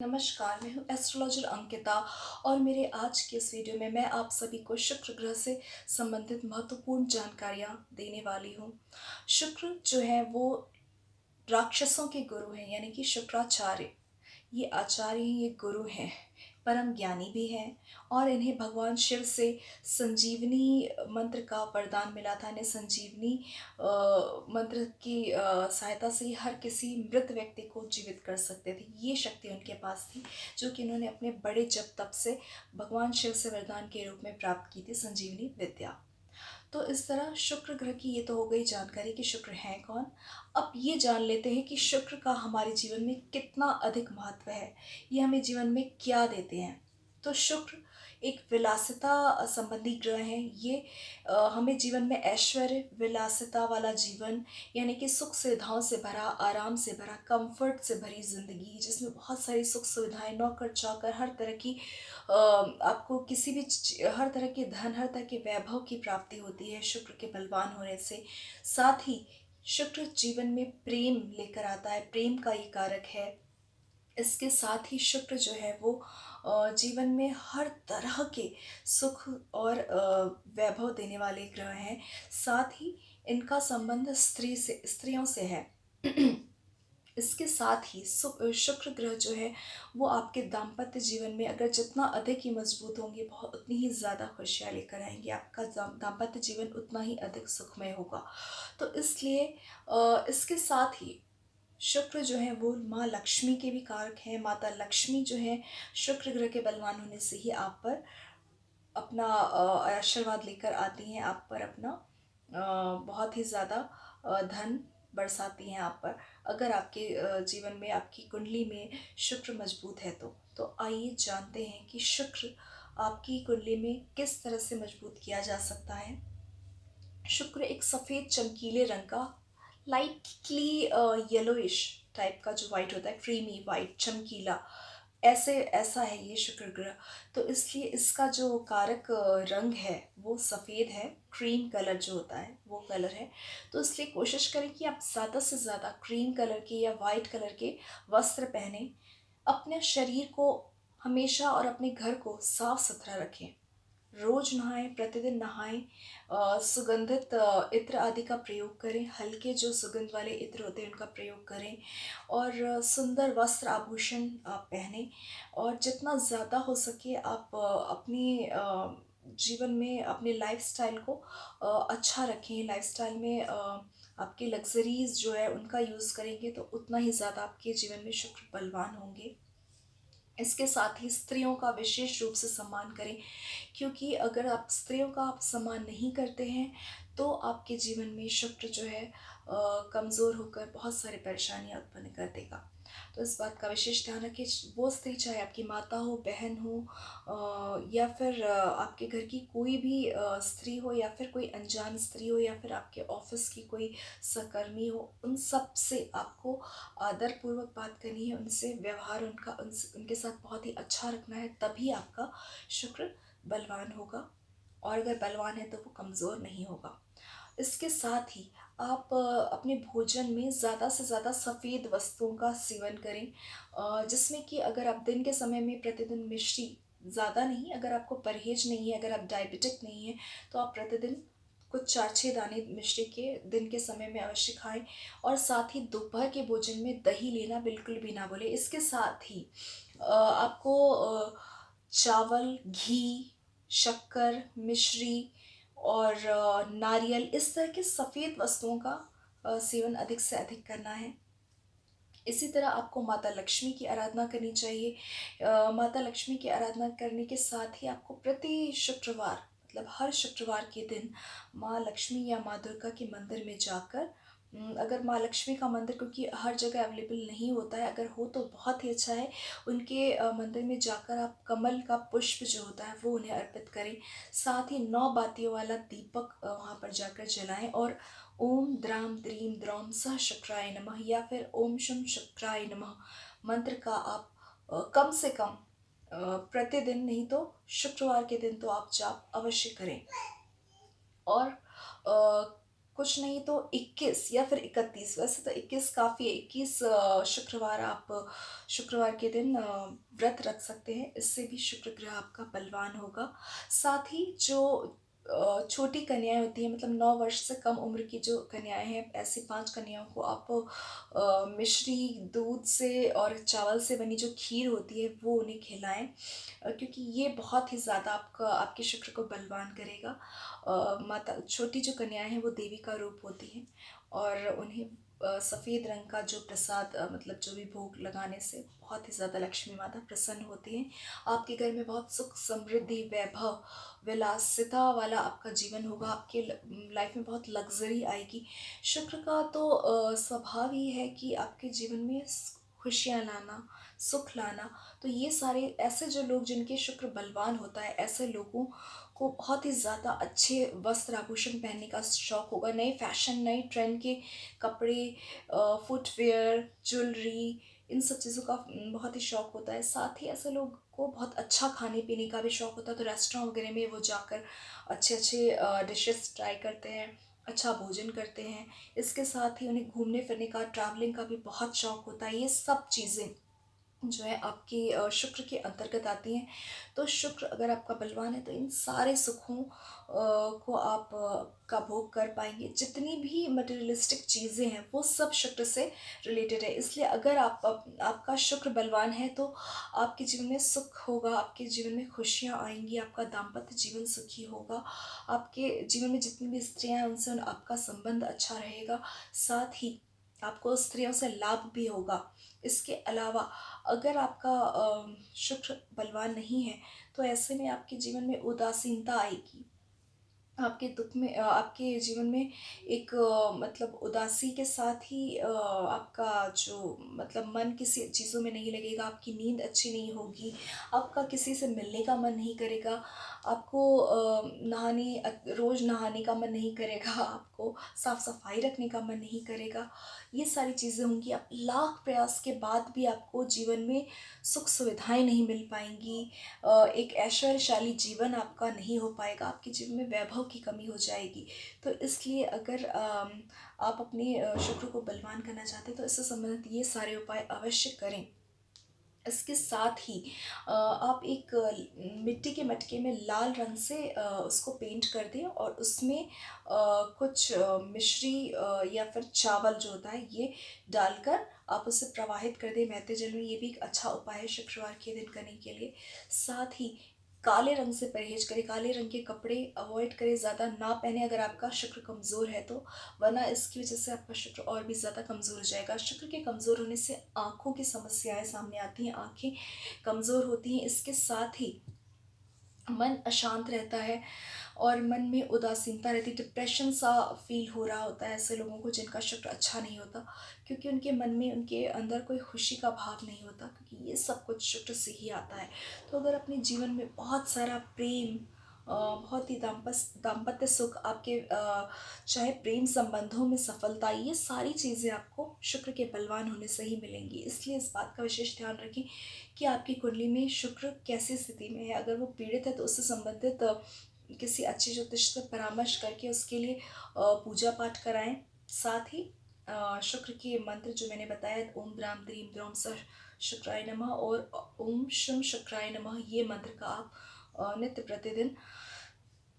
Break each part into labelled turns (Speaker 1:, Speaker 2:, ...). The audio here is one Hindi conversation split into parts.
Speaker 1: नमस्कार, मैं हूँ एस्ट्रोलॉजर अंकिता और मेरे आज के इस वीडियो में मैं आप सभी को शुक्र ग्रह से संबंधित महत्वपूर्ण जानकारियाँ देने वाली हूँ। शुक्र जो है वो राक्षसों के गुरु हैं, यानी कि शुक्राचार्य। ये आचार्य हैं, ये गुरु हैं, परम ज्ञानी भी हैं और इन्हें भगवान शिव से संजीवनी मंत्र का वरदान मिला था। इन्हें संजीवनी मंत्र की सहायता से हर किसी मृत व्यक्ति को जीवित कर सकते थे। ये शक्ति उनके पास थी, जो कि उन्होंने अपने बड़े जप तप से भगवान शिव से वरदान के रूप में प्राप्त की थी, संजीवनी विद्या। तो इस तरह शुक्र ग्रह की ये तो हो गई जानकारी कि शुक्र हैं कौन। अब ये जान लेते हैं कि शुक्र का हमारे जीवन में कितना अधिक महत्व है, ये हमें जीवन में क्या देते हैं। तो शुक्र एक विलासिता संबंधी ग्रह है। ये हमें जीवन में ऐश्वर्य, विलासिता वाला जीवन, यानी कि सुख सुविधाओं से भरा, आराम से भरा, कंफर्ट से भरी ज़िंदगी, जिसमें बहुत सारी सुख सुविधाएं, नौकर चाकर, हर तरह की आपको किसी भी हर तरह के धन, हर तरह के वैभव की प्राप्ति होती है शुक्र के बलवान होने से। साथ ही शुक्र जीवन में प्रेम लेकर आता है, प्रेम का ये कारक है। इसके साथ ही शुक्र जो है वो जीवन में हर तरह के सुख और वैभव देने वाले ग्रह हैं। साथ ही इनका संबंध स्त्रियों से है। इसके साथ ही शुक्र ग्रह जो है वो आपके दाम्पत्य जीवन में अगर जितना अधिक ही मजबूत होंगे, बहुत उतनी ही ज़्यादा खुशियाँ लेकर आएंगे। आपका दाम्पत्य जीवन उतना ही अधिक सुखमय होगा। तो इसलिए इसके साथ ही शुक्र जो है वो माँ लक्ष्मी के भी कारक हैं। माता लक्ष्मी जो है शुक्र ग्रह के बलवान होने से ही आप पर अपना आशीर्वाद लेकर आती हैं, आप पर अपना बहुत ही ज़्यादा धन बरसाती हैं आप पर, अगर आपके जीवन में, आपकी कुंडली में शुक्र मजबूत है तो आइए जानते हैं कि शुक्र आपकी कुंडली में किस तरह से मजबूत किया जा सकता है। शुक्र एक सफ़ेद चमकीले रंग का, लाइटली येलोइश टाइप का, जो वाइट होता है, क्रीमी वाइट चमकीला, ऐसा है ये शुक्र ग्रह। तो इसलिए इसका जो कारक रंग है वो सफ़ेद है, क्रीम कलर जो होता है वो कलर है। तो इसलिए कोशिश करें कि आप ज़्यादा से ज़्यादा क्रीम कलर के या वाइट कलर के वस्त्र पहने। अपने शरीर को हमेशा और अपने घर को साफ सुथरा रखें। रोज नहाएं, प्रतिदिन नहाएं। सुगंधित इत्र आदि का प्रयोग करें। हल्के जो सुगंध वाले इत्र होते हैं उनका प्रयोग करें और सुंदर वस्त्र आभूषण आप पहने। और जितना ज़्यादा हो सके आप अपनी जीवन में अपने लाइफस्टाइल को अच्छा रखें। लाइफस्टाइल में आपके लग्जरीज जो है उनका यूज़ करेंगे तो उतना ही ज़्यादा आपके जीवन में शुक्र बलवान होंगे। इसके साथ ही स्त्रियों का विशेष रूप से सम्मान करें, क्योंकि अगर आप स्त्रियों का आप सम्मान नहीं करते हैं तो आपके जीवन में शुक्र जो है कमज़ोर होकर बहुत सारी परेशानियां उत्पन्न कर देगा। तो इस बात का विशेष ध्यान रखें। वो स्त्री चाहे आपकी माता हो, बहन हो, या फिर आपके घर की कोई भी स्त्री हो, या फिर कोई अनजान स्त्री हो, या फिर आपके ऑफिस की कोई सहकर्मी हो, उन सब से आपको आदरपूर्वक बात करनी है। उनसे व्यवहार उनके साथ बहुत ही अच्छा रखना है, तभी आपका शुक्र बलवान होगा। और अगर बलवान है तो वो कमज़ोर नहीं होगा। इसके साथ ही आप अपने भोजन में ज़्यादा से ज़्यादा सफ़ेद वस्तुओं का सेवन करें, जिसमें कि अगर आप दिन के समय में प्रतिदिन मिश्री, ज़्यादा नहीं, अगर आपको परहेज नहीं है, अगर आप डायबिटिक नहीं हैं, तो आप प्रतिदिन कुछ 4-6 दाने मिश्री के दिन के समय में अवश्य खाएं। और साथ ही दोपहर के भोजन में दही लेना बिल्कुल भी ना भूलें। इसके साथ ही आपको चावल, घी, शक्कर, मिश्री और नारियल, इस तरह के सफ़ेद वस्तुओं का सेवन अधिक से अधिक करना है। इसी तरह आपको माता लक्ष्मी की आराधना करनी चाहिए। माता लक्ष्मी की आराधना करने के साथ ही आपको प्रति शुक्रवार, मतलब हर शुक्रवार के दिन, माँ लक्ष्मी या माँ दुर्गा के मंदिर में जाकर, अगर माँ लक्ष्मी का मंदिर, क्योंकि हर जगह अवेलेबल नहीं होता है, अगर हो तो बहुत ही अच्छा है, उनके मंदिर में जाकर आप कमल का पुष्प जो होता है वो उन्हें अर्पित करें। साथ ही 9 बातियों वाला दीपक वहाँ पर जाकर जलाएं और ओम द्राम द्रीम द्रौम सह शुक्राय नमः या फिर ओम शम शुक्राय नमः मंत्र का आप कम से कम प्रतिदिन, नहीं तो शुक्रवार के दिन तो आप जाप अवश्य करें। और कुछ नहीं तो 21 या फिर 31, वैसे तो 21 काफ़ी है, 21 शुक्रवार आप शुक्रवार के दिन व्रत रख सकते हैं, इससे भी शुक्र ग्रह आपका बलवान होगा। साथ ही जो छोटी कन्याएँ होती हैं, मतलब 9 वर्ष से कम उम्र की जो कन्याएँ हैं, ऐसी 5 कन्याओं को आप मिश्री, दूध से और चावल से बनी जो खीर होती है वो उन्हें खिलाएँ, क्योंकि ये बहुत ही ज़्यादा आपके शुक्र को बलवान करेगा। माता छोटी जो कन्याएँ हैं वो देवी का रूप होती हैं, और उन्हें सफ़ेद रंग का जो प्रसाद, मतलब जो भी भोग लगाने से बहुत ही ज़्यादा लक्ष्मी माता प्रसन्न होती हैं। आपके घर में बहुत सुख, समृद्धि, वैभव, विलासिता वाला आपका जीवन होगा, आपके लाइफ में बहुत लग्ज़री आएगी। शुक्र का तो स्वभाव ही है कि आपके जीवन में खुशियाँ लाना, सुख लाना। तो ये सारे ऐसे जो लोग जिनके शुक्र बलवान होता है, ऐसे लोगों को बहुत ही ज़्यादा अच्छे वस्त्र आभूषण पहनने का शौक होगा, नए फैशन, नए ट्रेंड के कपड़े, फुटवियर, ज्वेलरी, इन सब चीज़ों का बहुत ही शौक होता है। साथ ही ऐसे लोग को बहुत अच्छा खाने पीने का भी शौक होता है, तो रेस्टोरेंट वगैरह में वो जाकर अच्छे अच्छे डिशेस ट्राई करते हैं, अच्छा भोजन करते हैं। इसके साथ ही उन्हें घूमने फिरने का, ट्रैवलिंग का भी बहुत शौक होता है। ये सब चीज़ें जो है आपके शुक्र के अंतर्गत आती हैं। तो शुक्र अगर आपका बलवान है तो इन सारे सुखों को आप का भोग कर पाएँगे। जितनी भी मटेरियलिस्टिक चीज़ें हैं वो सब शुक्र से रिलेटेड है। इसलिए अगर आपका शुक्र बलवान है तो आपके जीवन में सुख होगा, आपके जीवन में खुशियाँ आएँगी, आपका दाम्पत्य जीवन सुखी होगा, आपके जीवन में जितनी भी स्त्रियाँ हैं उनसे आपका संबंध अच्छा रहेगा। साथ ही आपको स्त्रियों से लाभ भी होगा। इसके अलावा अगर आपका शुक्र बलवान नहीं है तो ऐसे में आपके जीवन में उदासीनता आएगी। आपके दुःख में आपके जीवन में एक मतलब उदासी के साथ ही आपका जो मतलब मन किसी चीज़ों में नहीं लगेगा, आपकी नींद अच्छी नहीं होगी, आपका किसी से मिलने का मन नहीं करेगा, आपको रोज़ नहाने का मन नहीं करेगा, आपको साफ-सफाई रखने का मन नहीं करेगा। ये सारी चीज़ें होंगी। आप लाख प्रयास के बाद भी आपको जीवन में सुख सुविधाएँ नहीं मिल पाएँगी, एक ऐश्वर्यशाली जीवन आपका नहीं हो पाएगा, आपके जीवन में वैभव की कमी हो जाएगी। तो इसलिए अगर आप अपने शुक्र को बलवान करना चाहते हैं तो इससे संबंधित ये सारे उपाय अवश्य करें। इसके साथ ही आप एक मिट्टी के मटके में लाल रंग से उसको पेंट कर दें और उसमें कुछ मिश्री या फिर चावल जो होता है ये डालकर आप उसे प्रवाहित कर दें बहते जल में। ये भी एक अच्छा उपाय है शुक्रवार के दिन करने के लिए। साथ ही काले रंग से परहेज करें, काले रंग के कपड़े अवॉइड करें, ज़्यादा ना पहने अगर आपका शुक्र कमज़ोर है तो, वरना इसकी वजह से आपका शुक्र और भी ज़्यादा कमज़ोर हो जाएगा। शुक्र के कमज़ोर होने से आँखों की समस्याएँ सामने आती हैं, आँखें कमज़ोर होती हैं। इसके साथ ही मन अशांत रहता है और मन में उदासीनता रहती है, डिप्रेशन सा फ़ील हो रहा होता है ऐसे लोगों को जिनका शुक्र अच्छा नहीं होता, क्योंकि उनके मन में, उनके अंदर कोई खुशी का भाव नहीं होता, क्योंकि ये सब कुछ शुक्र से ही आता है। तो अगर अपने जीवन में बहुत सारा प्रेम, बहुत ही दाम्पत्य सुख, आपके चाहे प्रेम संबंधों में सफलता, ये सारी चीज़ें आपको शुक्र के बलवान होने से ही मिलेंगी। इसलिए इस बात का विशेष ध्यान रखें कि आपकी कुंडली में शुक्र कैसी स्थिति में है। अगर वो पीड़ित है तो उससे संबंधित किसी अच्छे ज्योतिष से परामर्श करके उसके लिए पूजा पाठ कराएं। साथ ही शुक्र के मंत्र जो मैंने बताया, ओम द्राम द्रीम द्रौम स शुक्राय नमः और ओम शम शुक्राय नमः, ये मंत्र का आप नित्य प्रतिदिन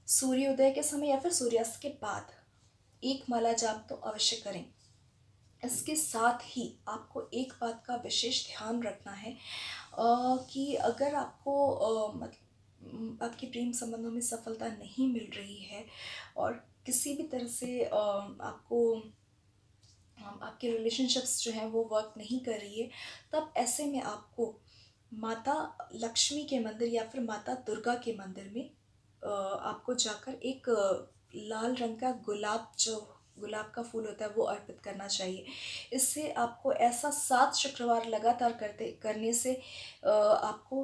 Speaker 1: सूर्योदय के समय या फिर सूर्यास्त के बाद एक माला जाप तो अवश्य करें। इसके साथ ही आपको एक बात का विशेष ध्यान रखना है कि अगर आपको आपके प्रेम संबंधों में सफलता नहीं मिल रही है और किसी भी तरह से आपको आपके रिलेशनशिप्स जो हैं वो वर्क नहीं कर रही है, तब ऐसे में आपको माता लक्ष्मी के मंदिर या फिर माता दुर्गा के मंदिर में आपको जाकर एक लाल रंग का गुलाब का फूल होता है वो अर्पित करना चाहिए। इससे आपको ऐसा 7 शुक्रवार लगातार करने से आपको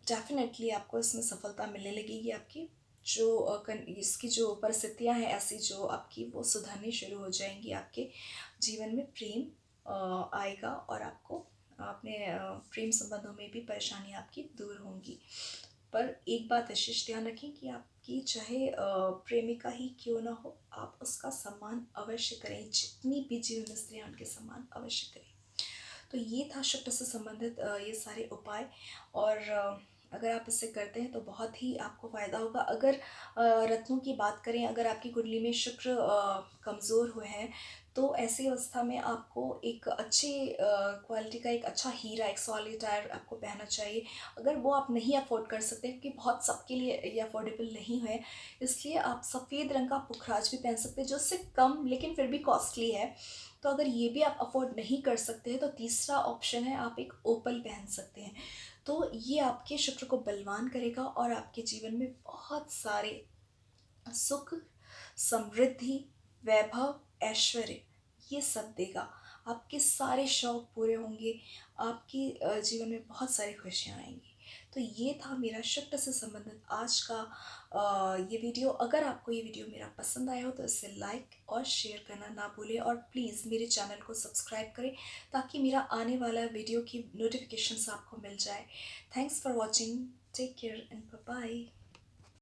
Speaker 1: डेफ़िनेटली आपको इसमें सफलता मिलने लगेगी। आपकी जो इसकी जो परिस्थितियाँ हैं ऐसी जो आपकी, वो सुधरनी शुरू हो जाएँगी। आपके जीवन में प्रेम आएगा और आपको अपने प्रेम संबंधों में भी परेशानियाँ आपकी दूर होंगी। पर एक बात विशेष ध्यान रखें कि आपकी चाहे प्रेमिका ही क्यों ना हो, आप उसका सम्मान अवश्य करें, जितनी भी जीवन स्त्री हैं उनके सम्मान अवश्य करें। तो ये था शुक्र से संबंधित ये सारे उपाय, और अगर आप इसे करते हैं तो बहुत ही आपको फ़ायदा होगा। अगर रत्नों की बात करें, अगर आपकी कुंडली में शुक्र कमज़ोर हुए हैं, तो ऐसी अवस्था में आपको एक अच्छी क्वालिटी का एक अच्छा हीरा, एक सॉलिटायर आपको पहनना चाहिए। अगर वो आप नहीं अफ़ोर्ड कर सकते, क्योंकि बहुत सबके लिए ये अफ़ोर्डेबल नहीं है, इसलिए आप सफ़ेद रंग का पुखराज भी पहन सकते हैं, जो उससे कम लेकिन फिर भी कॉस्टली है। तो अगर ये भी आप अफ़ोर्ड नहीं कर सकते हैं, तो तीसरा ऑप्शन है, आप एक ओपल पहन सकते हैं। तो ये आपके शुक्र को बलवान करेगा और आपके जीवन में बहुत सारे सुख, समृद्धि, वैभव, ऐश्वर्य ये सब देगा। आपके सारे शौक पूरे होंगे, आपके जीवन में बहुत सारी खुशियाँ आएँगी। तो ये था मेरा शुक्र से संबंधित आज का ये वीडियो। अगर आपको ये वीडियो मेरा पसंद आया हो तो इसे लाइक और शेयर करना ना भूलें, और प्लीज़ मेरे चैनल को सब्सक्राइब करें, ताकि मेरा आने वाला वीडियो की नोटिफिकेशंस आपको मिल जाए। Thanks for watching, take care and bye bye.